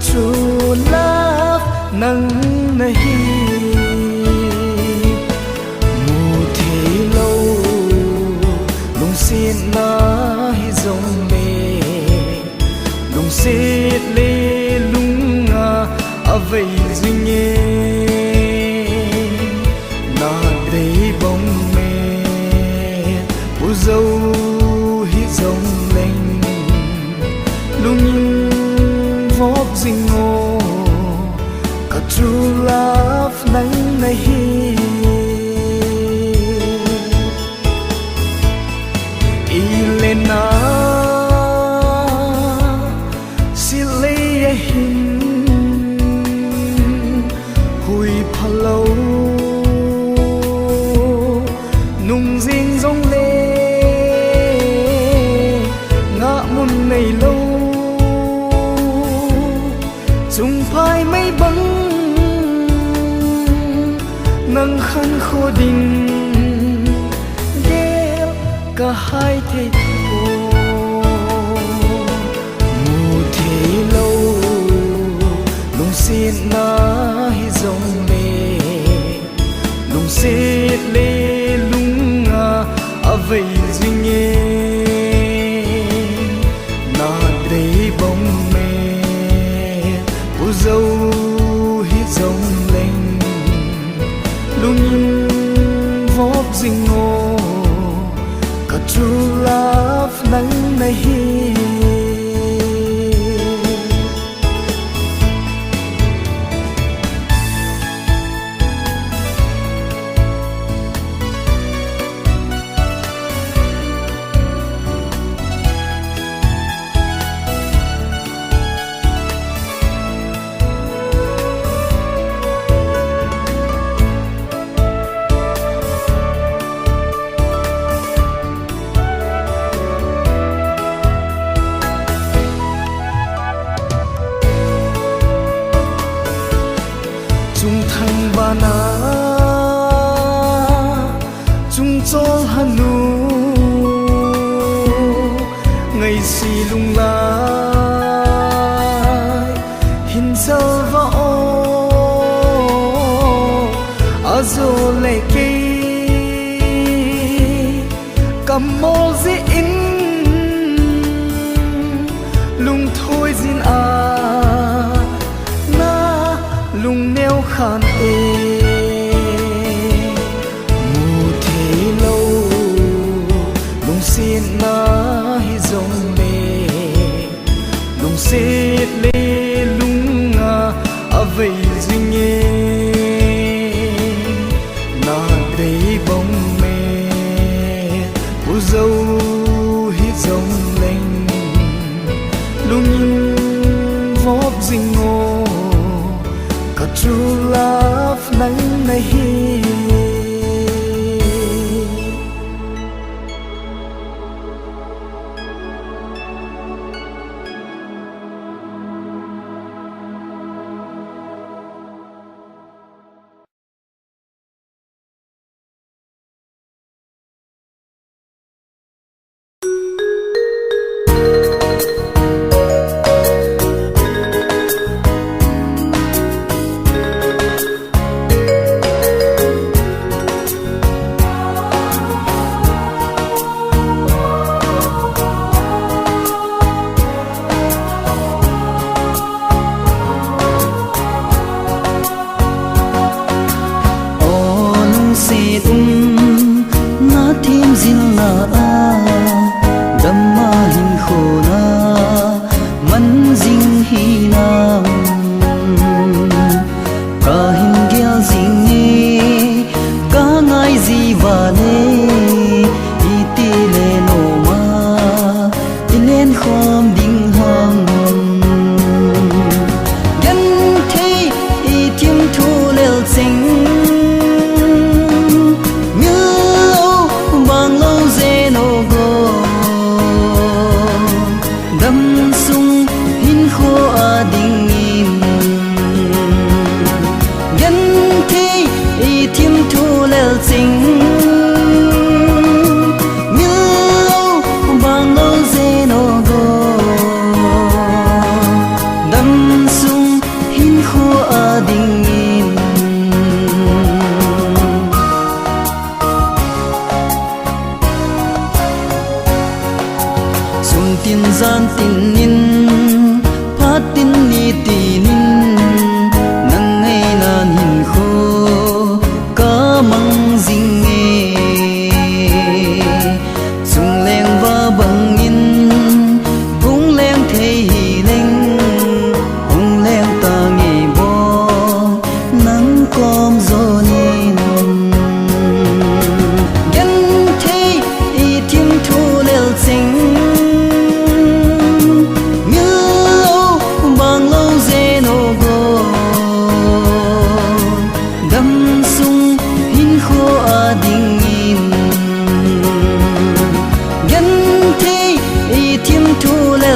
true love nang nahi mu thi lo lung xin na hi zong me lung sit le lung nga avei zinge na dei bong me u zo hi zong leng lung vóc zingo ka true love nang nahi ilena sile hin hui phalo nung jing zong le nga mun nei lo chung phai mấy băng nâng khăn khô đình ghé cả hai thế thô mù thế lâu lung xin na hi dòng mê lung xít lê lung nga à vây duyên nghe na đây bóng mê u dâu hi dòng leng lung vóc zingo ka true love nang nahi chung thang bana chung chol hanu ngày si lung lai hin sal va o azo le ke kamol zi in lung thôi zin a lung neo khan e mu thế lâu lung xin na hi dòng me lung xít lê lung nga à vây duyên nghe na đây bóng me u dâu hi dòng leng lung vóc zingo true love nang nahi Hãy subscribe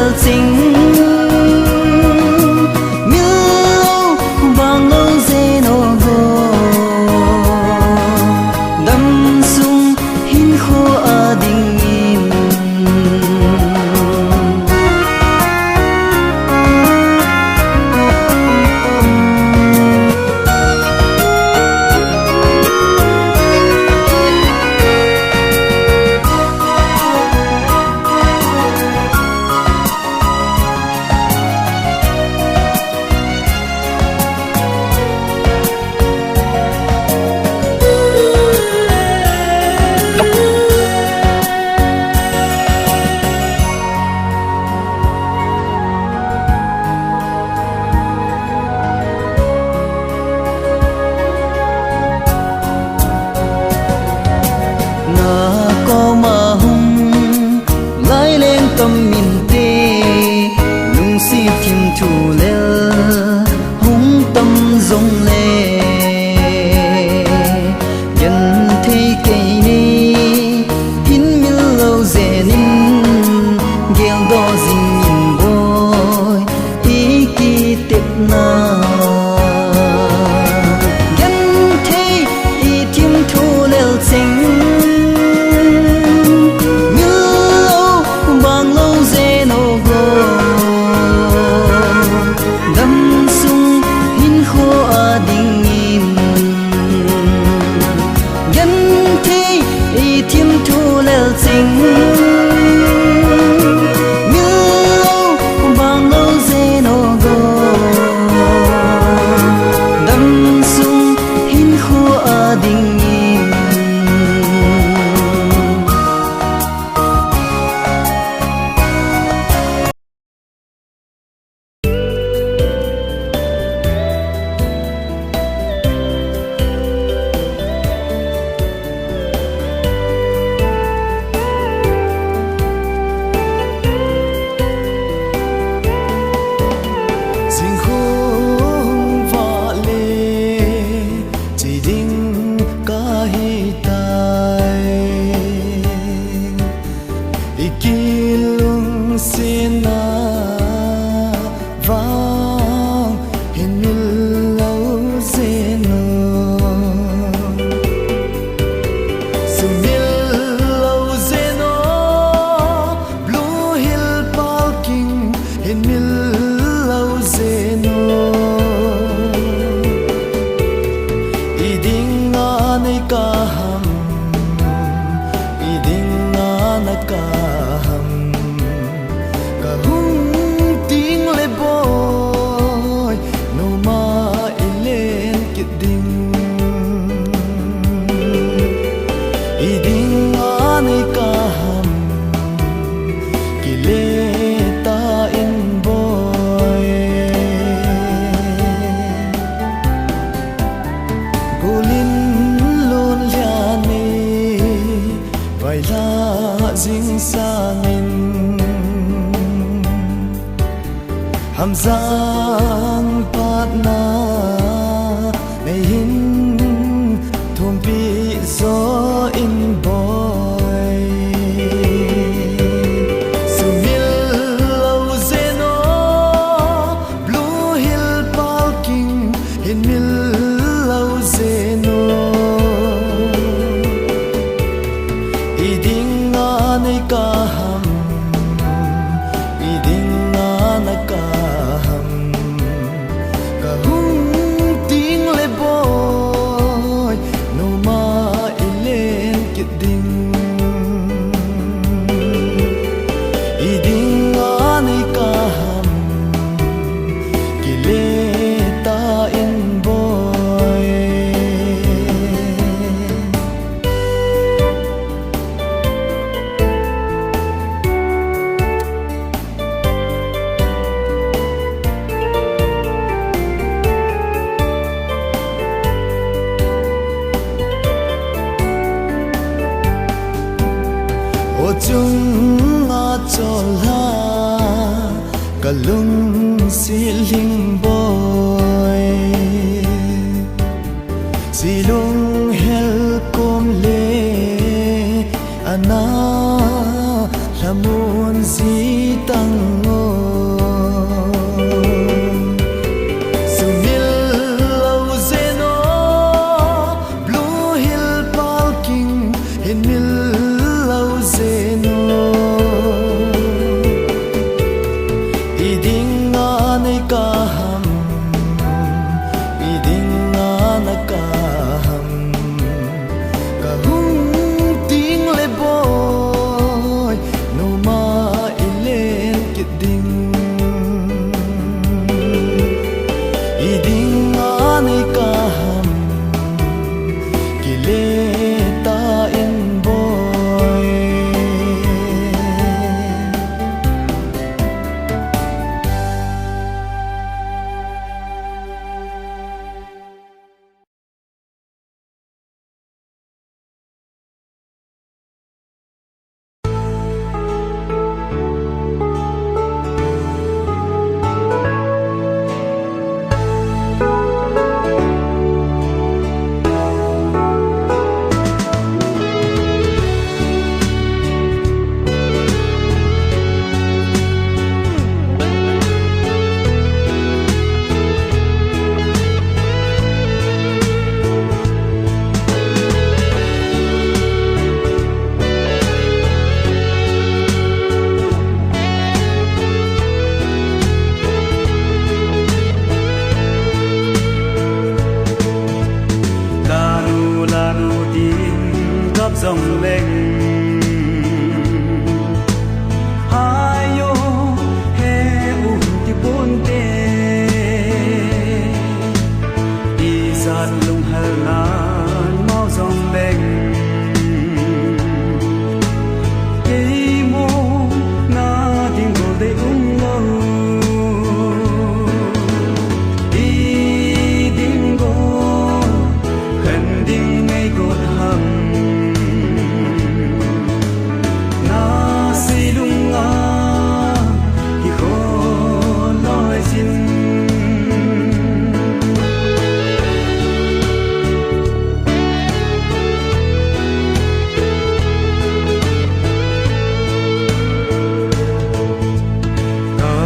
lel sing miu bang lo zeno go dam sung hin kho ading in tâm min tê nung si thiên thu lê hung tâm dông lê nhân thấy cây ni in min lâu dễ nín gheo đo dinh nhìn bôi ý kỳ tiết na nhân thấy ý thiên thu lê xinh Hamzang patna nei hin thum pi zo in boy sumil lo zeno blue hill parking in mil lo zeno iding anai ka ham iding na ka chung a chola kalung siling boy silung hel kom le ana lamun si tang dòng lên hai yo he un ti bun te đi giạt lung hal lan mau dòng lên cái mô na tiếng gồ đầy lâu đi tiếng gồ khẩn tiếng ngay cột hầm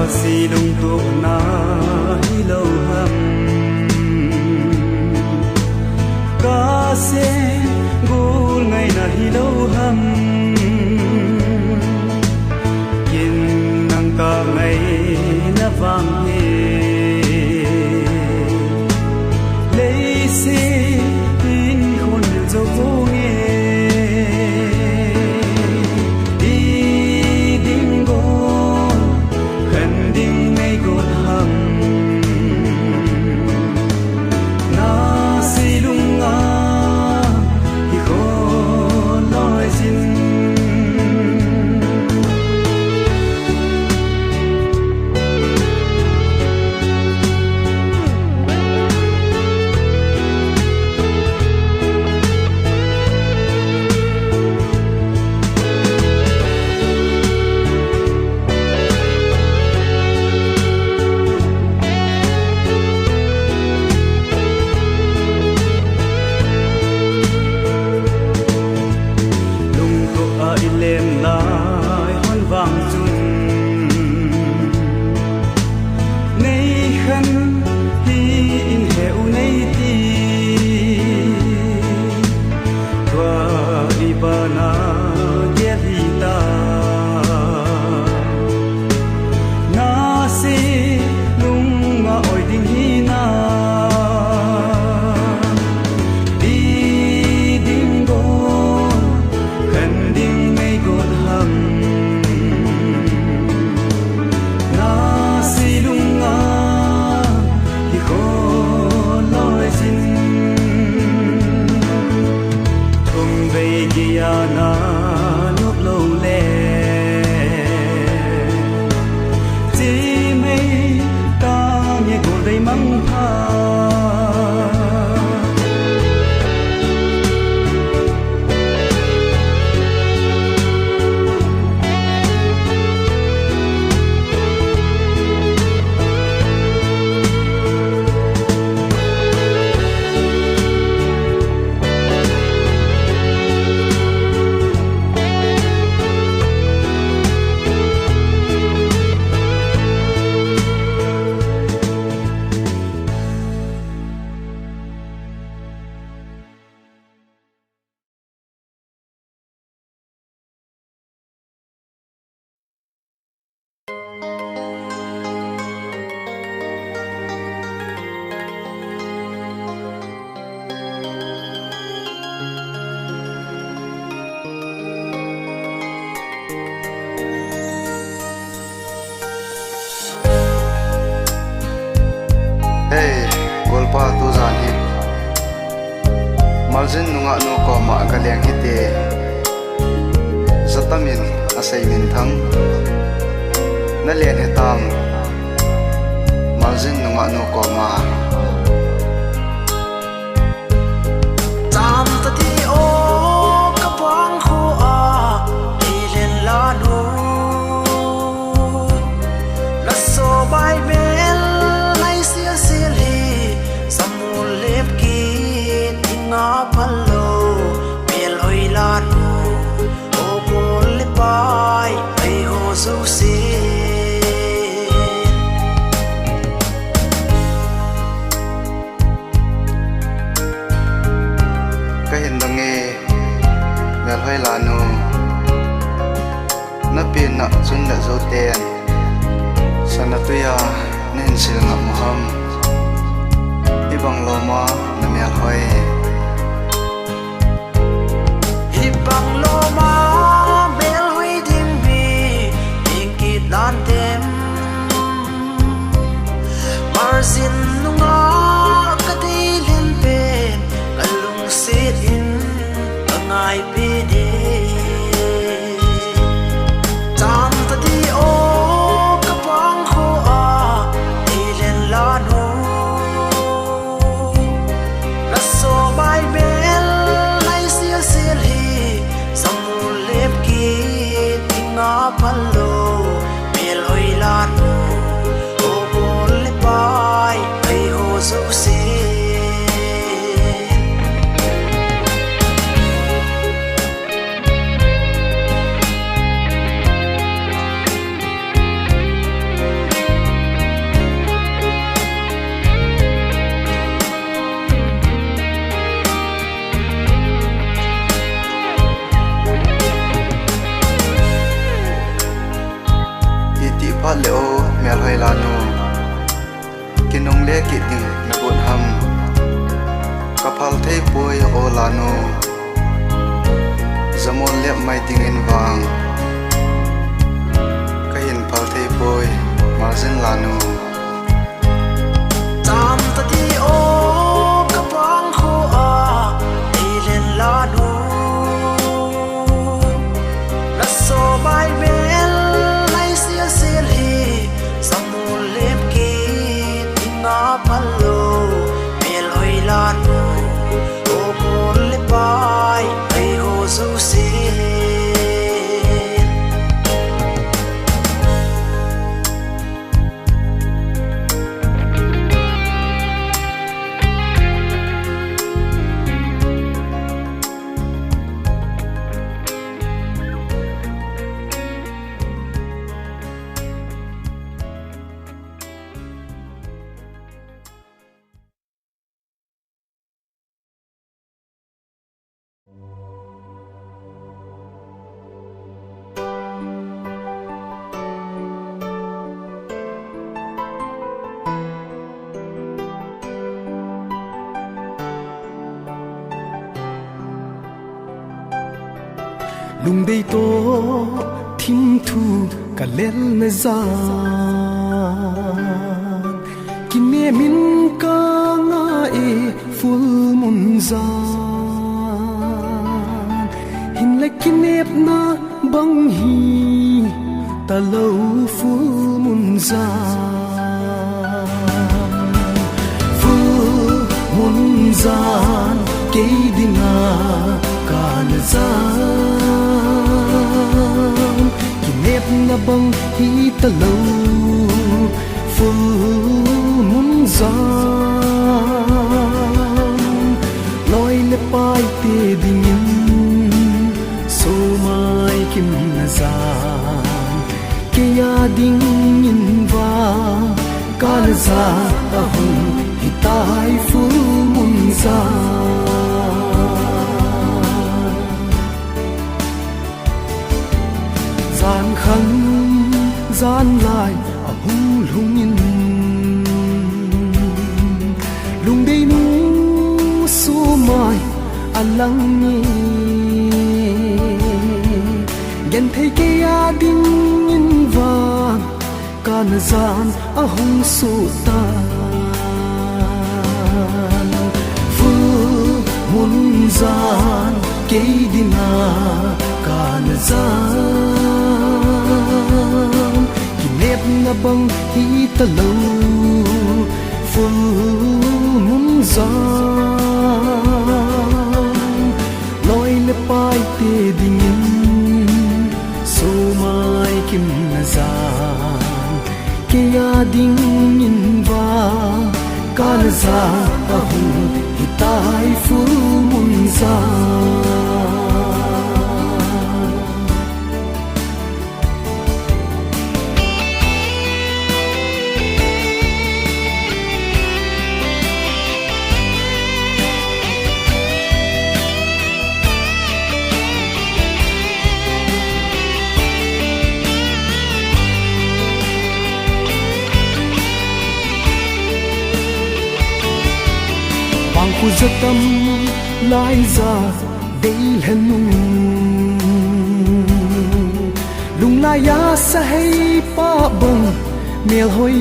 si lung tuộc na hi lâu hầm ca se gul ngày na hi lâu hầm yin nang ta ngày na vang he lấy se tin khôn điều dấu vô nghe lên lại hoan vang run nay khăn hi in hẹo nay ti qua ibana gerita na si lung nga oi ding hi na na nhốt lâu lệ chỉ mấy ta nghe cổ đầy măng tha Hey, golpa tu zani. Maljin nunga nu ko ma kaleng hite. Zatamin asai min thang. Na len hetam. Maljin nunga nu ko ma. Tam ta ti o kapang khu a ilen la nu. La so bai mel lai sia sia li samul lep ki tinga palo mel oi la nu o bol le bai ai ho so si mel hoi la nu na pin na chun la zo ten sana tuya nen sil na moham ibang loma na mel hoi hip mai pe de tam ta di o ka pang kho a ilen la no la so bai bel lai sia sil hi samul lep ki tinga palo mel oi la no o bol le bai ai ho so se leo mel hoi la no kinong le ki ding na bon ham kapal thei poi o la no zamon le mai ding in wang ka hin phal thei poi margin la no tam ta di o ka pang kho a ilen la no la so bai bel lai sia sil hi samul lep ki tinga palo mel oi la no o bol le bai ai ho so se lung đây to thim thu cả lên na za kine min ka nga e full mun za hin le kinep na bang hi ta lâu full mun za full mun za ke dinga kan za kinep na bang hi ta lâu full mun za loi le pai te dingin so mai kim na za ke ya ding in va ka na za a hum hi tai full mun za gian khăn gian lại ở hung lung in lung đây nu su mai alang ni gen thấy cái a đinh in vàng can gian ở hung su ta phu mun gian cái dina can gian kinep na bang hi ta lâu full mun gian loi le pai te dingin so mai kim na gian ke ya ding in va ka na za a hu hi tai full mun gian khu giấc tâm lai ra đây là lung lai ya sa hay pa bông mel hoi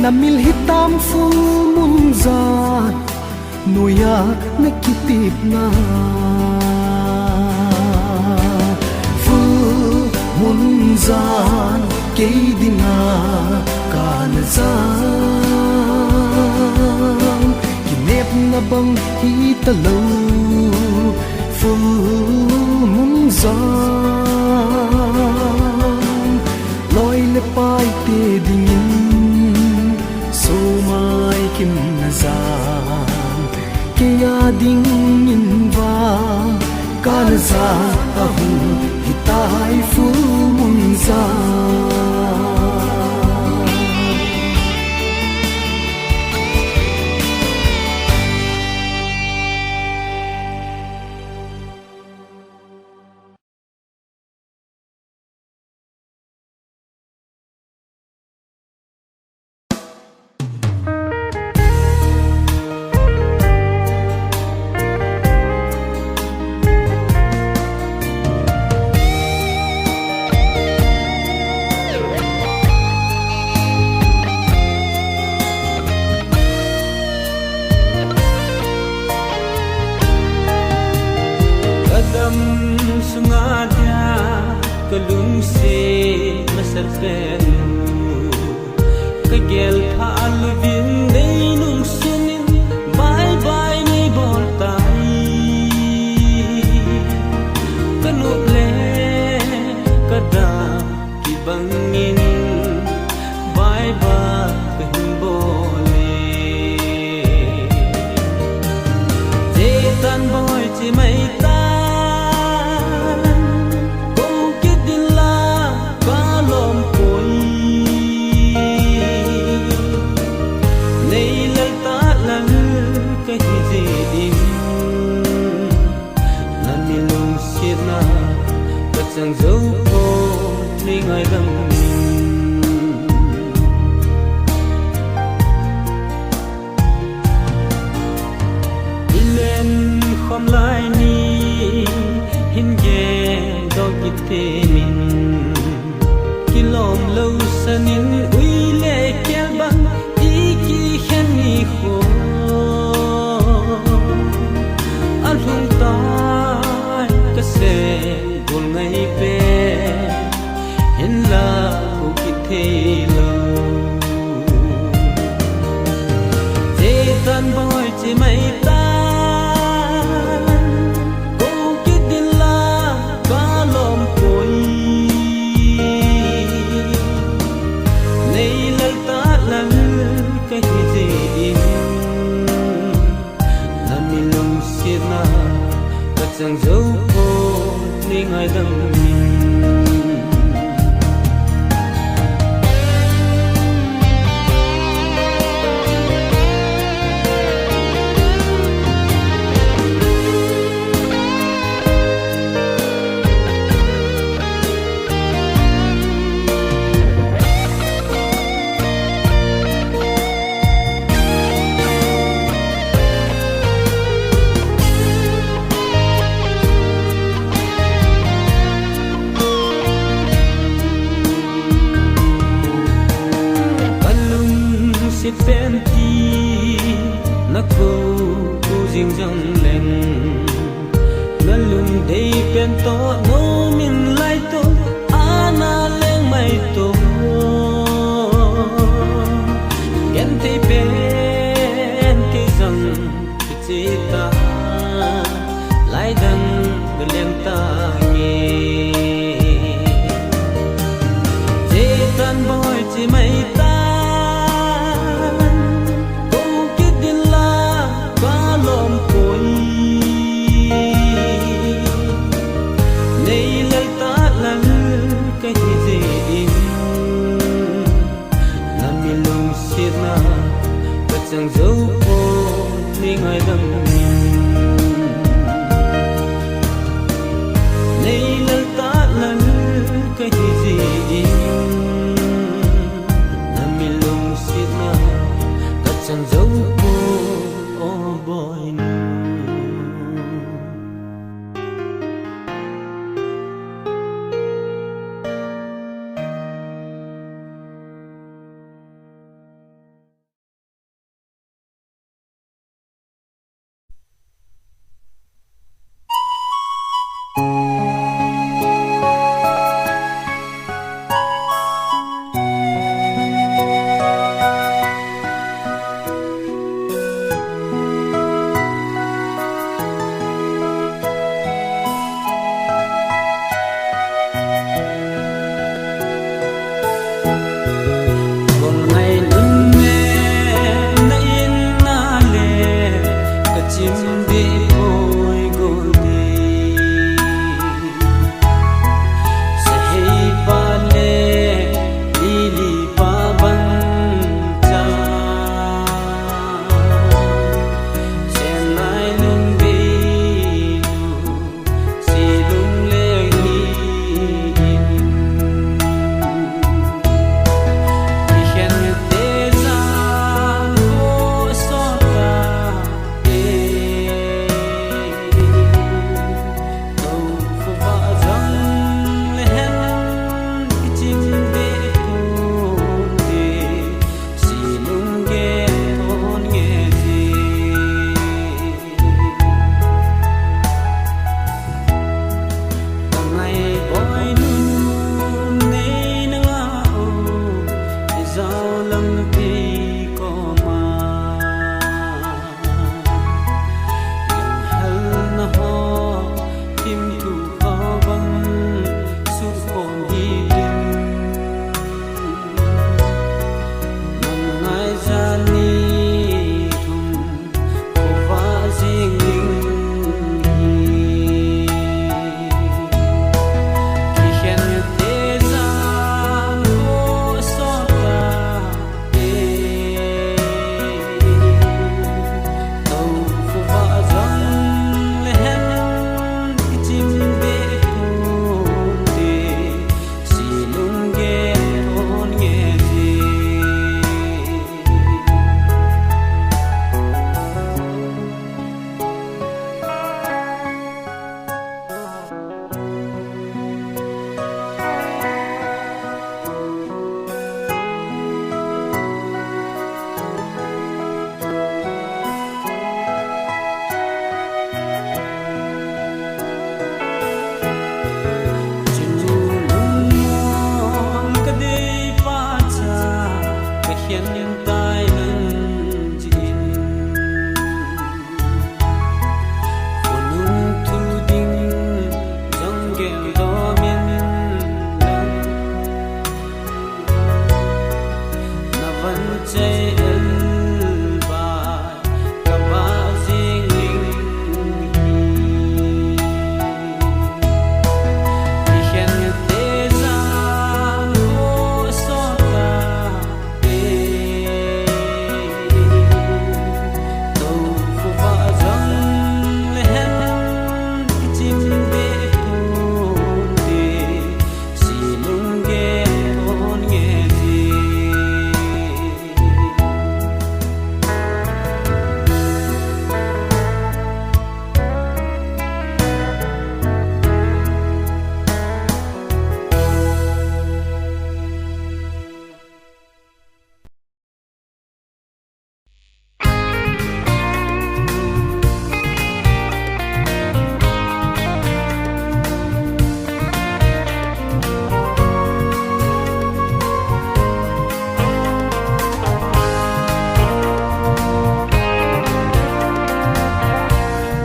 na mil hitam full mun za nuya nakitip na fu munzan ke dinga kan zang kinep na bang hitalo fu munzan loi le pai te dingin so mai kim na zang ke ya ding in va kan za ahu hitai fu munzan Sungada kalung se masarpenu kagel phalvin nei nung sunin bye bye nei boltai kanuple kada kibangin bye bye kahimbole jetan boy che mai chẳng dấu cô đi ngay lâm đi lên khom lại ni hin ghé đôi kít thế mình khi lom lâu sanin uy lệ kéo băng ý kỳ khen ni khô ăn hung tai cái xe buồn ngày về hen là cô kít thế lâu thế tan boy chỉ mấy tan cô kít đi la cá lom cối này lời ta là cái gì làm mình lòng xiết na tất chẳng dấu ni ngay đâm si phen ti na ko jing jang leng na lung dei pen to no min lai to ana leng mai to gen te pen te jang ti ta lai dang de leng ta nge je tan boy chi mai ta chẳng dấu cô đi ngay đâm này lần ta lần cái gì là mình lung xiết na chẳng dấu cô oh boy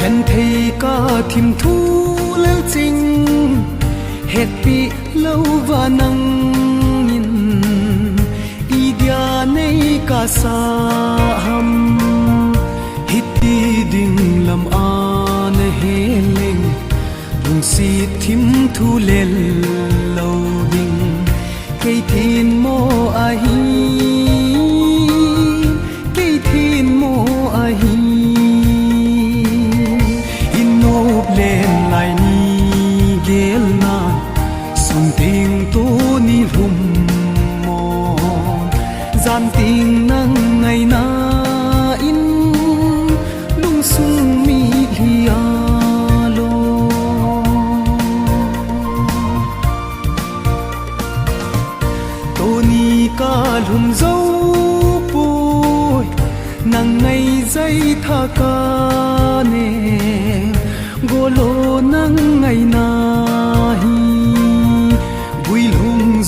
กันเทก็ทิมทูแล้วจริงเหตุปีเล่าว่านังยินอีเดียในกาสาหัมฮิตดีดิ่งลำอานเฮเลงลุงสีทิมทูเลลเล่าดิ่งเกยทินโมอาฮีเกยทินโมอาฮีlên lại ni gel na sung ting tu ni hum mo gian ting nang ngày na in lung sung mi lia lo to ni ka lum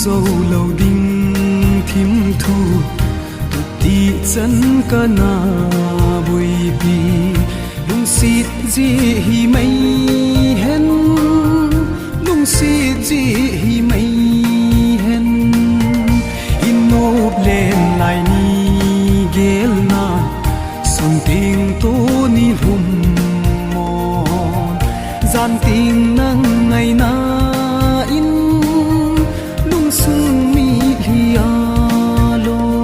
zo lo ding thim thu tu ti chân ka na bui pi lung sit ji hi mai hen lung sit ji hi mai hen in nop len lai ni gel na song ting to ni hum mo gian ting nang ngày na in lung sung mi hia lo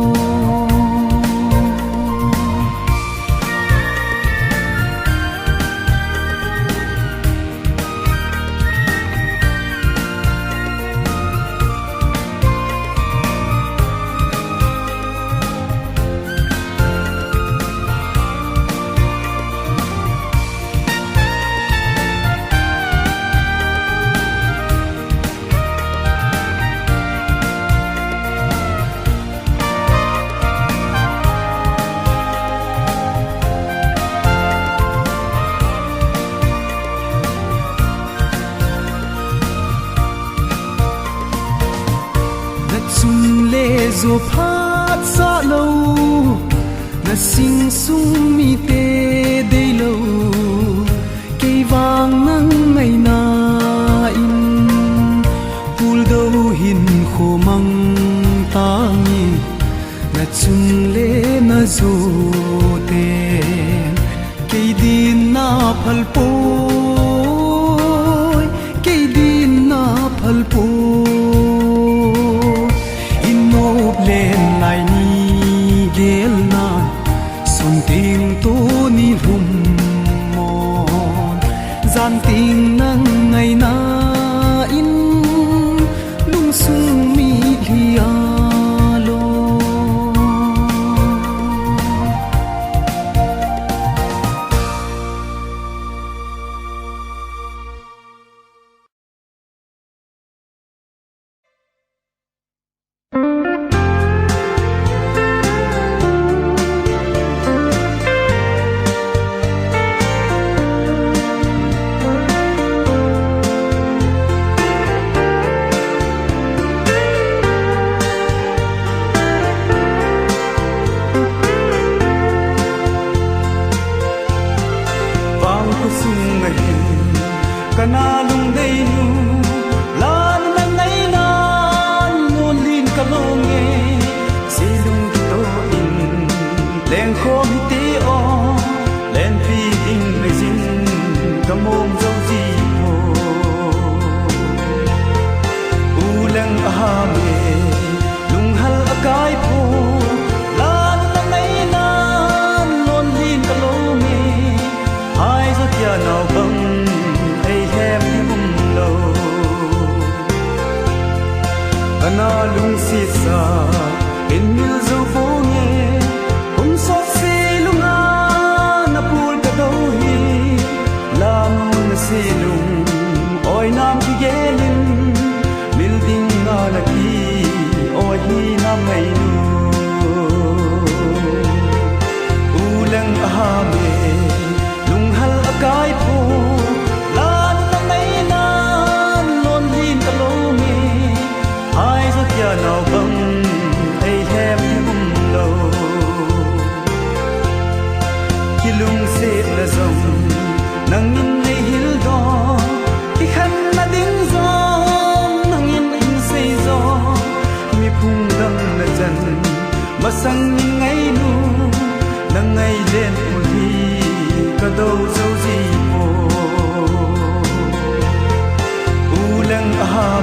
zo phat sa lo na sing sung mi te dei lo kei wang nang ngai na in pul do hin kho mang ta ni na chun le na zo te kei din na phal po kei din na phal po lên lại ni gel na song ting to ni hum mon gian ting nang ngày na in lung sung mi hia lo sang những ngày nu nắng ngày lên một đi cả đâu dấu gì mồ u lăng hà